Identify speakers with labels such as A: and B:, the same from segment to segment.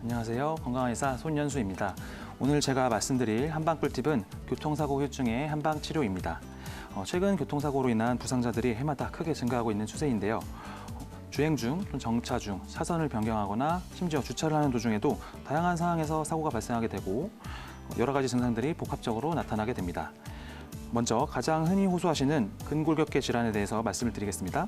A: 안녕하세요. 건강의사 손연수입니다. 오늘 제가 말씀드릴 한방 꿀팁은 교통사고 후유증의 한방 치료입니다. 최근 교통사고로 인한 부상자들이 해마다 크게 증가하고 있는 추세인데요. 주행 중 또는 정차 중 차선을 변경하거나 심지어 주차를 하는 도중에도 다양한 상황에서 사고가 발생하게 되고 여러 가지 증상들이 복합적으로 나타나게 됩니다. 먼저 가장 흔히 호소하시는 근골격계 질환에 대해서 말씀을 드리겠습니다.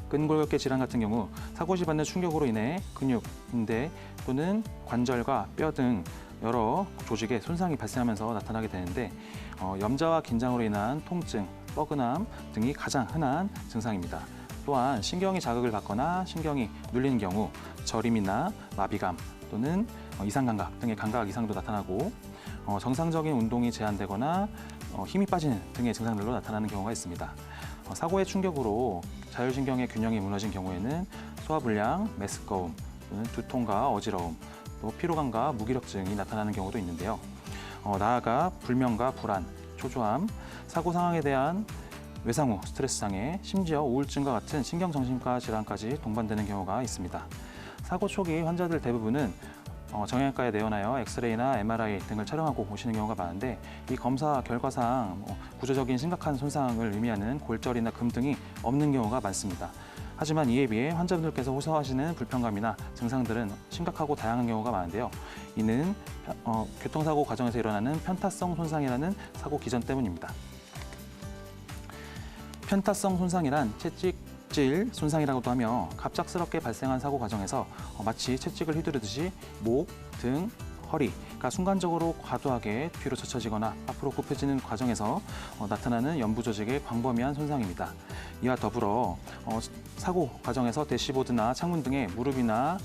A: 근골격계 질환 같은 경우 사고 시 받는 충격으로 인해 근육, 인대 또는 관절과 뼈 등 여러 조직에 손상이 발생하면서 나타나게 되는데 염자와 긴장으로 인한 통증, 뻐근함 등이 가장 흔한 증상입니다. 또한 신경이 자극을 받거나 신경이 눌리는 경우 저림이나 마비감 또는 이상감각 등의 감각 이상도 나타나고 정상적인 운동이 제한되거나 힘이 빠지는 등의 증상들로 나타나는 경우가 있습니다. 사고의 충격으로 자율신경의 균형이 무너진 경우에는 소화불량, 메스꺼움, 또는 두통과 어지러움, 또 피로감과 무기력증이 나타나는 경우도 있는데요. 나아가 불면과 불안, 초조함, 사고 상황에 대한 외상 후 스트레스 장애, 심지어 우울증과 같은 신경정신과 질환까지 동반되는 경우가 있습니다. 사고 초기 환자들 대부분은 정형외과에 내원하여 엑스레이나 MRI 등을 촬영하고 오시는 경우가 많은데 이 검사 결과상 구조적인 심각한 손상을 의미하는 골절이나 금 등이 없는 경우가 많습니다. 하지만 이에 비해 환자분들께서 호소하시는 불편감이나 증상들은 심각하고 다양한 경우가 많은데요. 이는 교통사고 과정에서 일어나는 편타성 손상이라는 사고 기전 때문입니다. 편타성 손상이란 채찍질 손상이라고도 하며 갑작스럽게 발생한 사고 과정에서 마치 채찍을 휘두르듯이 목, 등, 허리가 순간적으로 과도하게 뒤로 젖혀지거나 앞으로 굽혀지는 과정에서 나타나는 연부 조직의 광범위한 손상입니다. 이와 더불어 사고 과정에서 대시보드나 창문 등의 무릎이나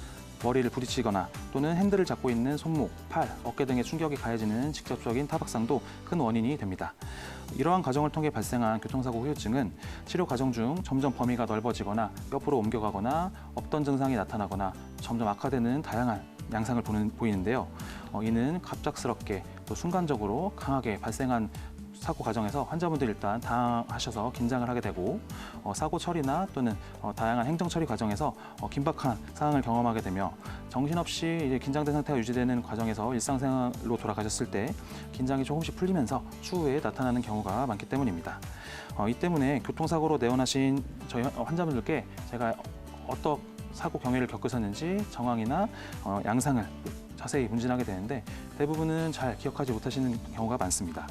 A: 머리를 부딪히거나 또는 핸들을 잡고 있는 손목, 팔, 어깨 등의 충격이 가해지는 직접적인 타박상도 큰 원인이 됩니다. 이러한 과정을 통해 발생한 교통사고 후유증은 치료 과정 중 점점 범위가 넓어지거나 옆으로 옮겨가거나 없던 증상이 나타나거나 점점 악화되는 다양한 양상을 보이는데요. 이는 갑작스럽게 또 순간적으로 강하게 발생한 사고 과정에서 환자분들이 일단 당하셔서 긴장을 하게 되고 사고 처리나 또는 다양한 행정 처리 과정에서 긴박한 상황을 경험하게 되며 정신없이 이제 긴장된 상태가 유지되는 과정에서 일상생활로 돌아가셨을 때 긴장이 조금씩 풀리면서 추후에 나타나는 경우가 많기 때문입니다. 이 때문에 교통사고로 내원하신 저희 환자분들께 제가 어떤 사고 경위를 겪으셨는지 정황이나 양상을 자세히 문진하게 되는데 대부분은 잘 기억하지 못하시는 경우가 많습니다.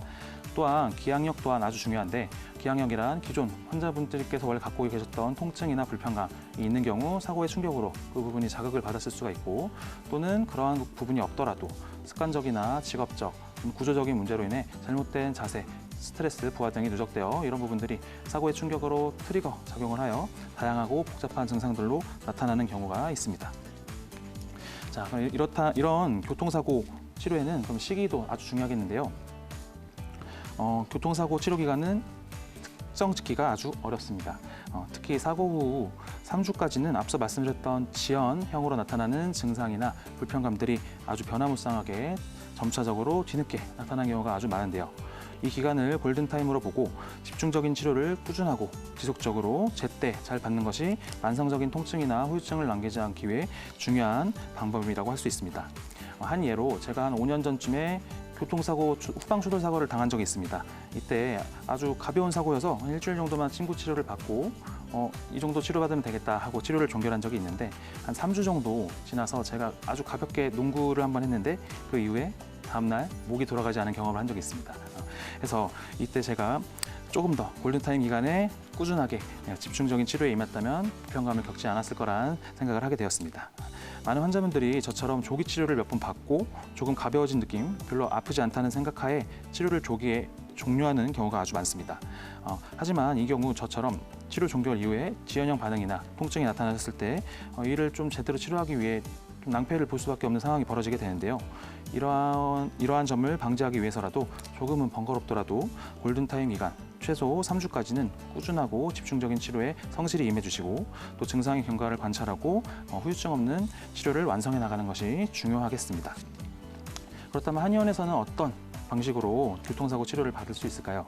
A: 또한 기억력 또한 아주 중요한데 기억력이란 기존 환자분들께서 원래 갖고 계셨던 통증이나 불편감이 있는 경우 사고의 충격으로 그 부분이 자극을 받았을 수가 있고 또는 그러한 부분이 없더라도 습관적이나 직업적, 구조적인 문제로 인해 잘못된 자세, 스트레스, 부하 등이 누적되어 이런 부분들이 사고의 충격으로 트리거 작용을 하여 다양하고 복잡한 증상들로 나타나는 경우가 있습니다. 자, 이런 교통사고 치료에는 그럼 시기도 아주 중요하겠는데요. 교통사고 치료 기간은 특정 짓기가 아주 어렵습니다. 특히 사고 후 3주까지는 앞서 말씀드렸던 지연형으로 나타나는 증상이나 불편감들이 아주 변화무쌍하게 점차적으로 뒤늦게 나타나는 경우가 아주 많은데요. 이 기간을 골든타임으로 보고 집중적인 치료를 꾸준하고 지속적으로 제때 잘 받는 것이 만성적인 통증이나 후유증을 남기지 않기 위해 중요한 방법이라고 할 수 있습니다. 한 예로 제가 한 5년 전쯤에 교통사고, 후방 추돌 사고를 당한 적이 있습니다. 이때 아주 가벼운 사고여서 일주일 정도만 침구 치료를 받고 이 정도 치료받으면 되겠다 하고 치료를 종결한 적이 있는데 한 3주 정도 지나서 제가 아주 가볍게 농구를 한번 했는데 그 이후에 다음날 목이 돌아가지 않은 경험을 한 적이 있습니다. 그래서 이때 제가 조금 더 골든타임 기간에 꾸준하게 집중적인 치료에 임했다면 불편감을 겪지 않았을 거란 생각을 하게 되었습니다. 많은 환자분들이 저처럼 조기 치료를 몇 번 받고 조금 가벼워진 느낌, 별로 아프지 않다는 생각하에 치료를 조기에 종료하는 경우가 아주 많습니다. 하지만 이 경우 저처럼 치료 종결 이후에 지연형 반응이나 통증이 나타났을 때 이를 좀 제대로 치료하기 위해 좀 낭패를 볼 수밖에 없는 상황이 벌어지게 되는데요. 이러한 점을 방지하기 위해서라도 조금은 번거롭더라도 골든타임 기간 최소 3주까지는 꾸준하고 집중적인 치료에 성실히 임해주시고 또 증상의 경과를 관찰하고 후유증 없는 치료를 완성해 나가는 것이 중요하겠습니다. 그렇다면 한의원에서는 어떤 방식으로 교통사고 치료를 받을 수 있을까요?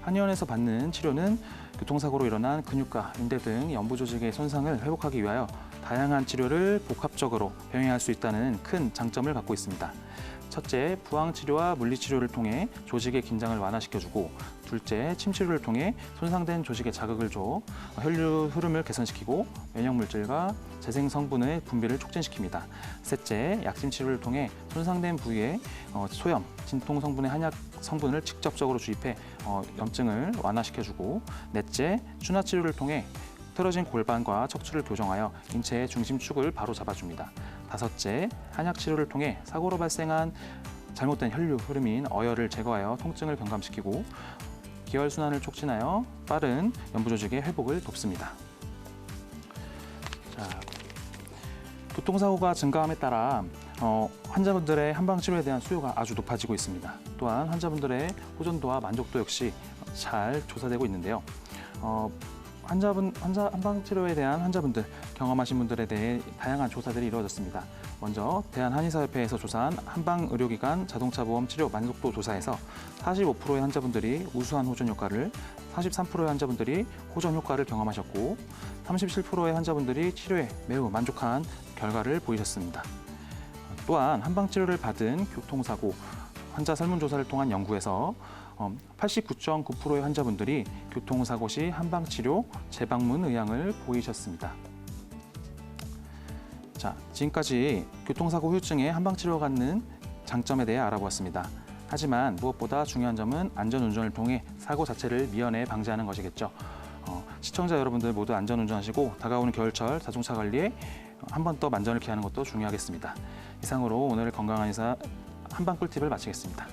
A: 한의원에서 받는 치료는 교통사고로 일어난 근육과 인대 등 연부 조직의 손상을 회복하기 위하여 다양한 치료를 복합적으로 병행할 수 있다는 큰 장점을 갖고 있습니다. 첫째, 부항 치료와 물리 치료를 통해 조직의 긴장을 완화시켜주고, 둘째, 침 치료를 통해 손상된 조직에 자극을 줘 혈류 흐름을 개선시키고 면역 물질과 재생 성분의 분비를 촉진시킵니다. 셋째, 약침 치료를 통해 손상된 부위에 소염, 진통 성분의 한약 성분을 직접적으로 주입해 염증을 완화시켜주고, 넷째, 준화 치료를 통해 틀어진 골반과 척추를 교정하여 인체의 중심축을 바로 잡아줍니다. 다섯째, 한약 치료를 통해 사고로 발생한 잘못된 혈류 흐름인 어혈을 제거하여 통증을 경감시키고 기혈순환을 촉진하여 빠른 연부 조직의 회복을 돕습니다. 자, 교통사고가 증가함에 따라 환자분들의 한방치료에 대한 수요가 아주 높아지고 있습니다. 또한 환자분들의 호전도와 만족도 역시 잘 조사되고 있는데요. 한방치료에 대한 환자분들, 경험하신 분들에 대해 다양한 조사들이 이루어졌습니다. 먼저 대한한의사협회에서 조사한 한방의료기관 자동차보험 치료 만족도 조사에서 45%의 환자분들이 우수한 호전 효과를, 43%의 환자분들이 호전 효과를 경험하셨고, 37%의 환자분들이 치료에 매우 만족한 결과를 보이셨습니다. 또한 한방치료를 받은 교통사고 환자 설문조사를 통한 연구에서 89.9%의 환자분들이 교통사고 시 한방치료 재방문 의향을 보이셨습니다. 자, 지금까지 교통사고 후유증의 한방치료가 갖는 장점에 대해 알아보았습니다. 하지만 무엇보다 중요한 점은 안전운전을 통해 사고 자체를 미연에 방지하는 것이겠죠. 시청자 여러분들 모두 안전운전하시고 다가오는 겨울철 자동차 관리에 한 번 더 만전을 기하는 것도 중요하겠습니다. 이상으로 오늘 건강한 의사 한방 꿀팁을 마치겠습니다.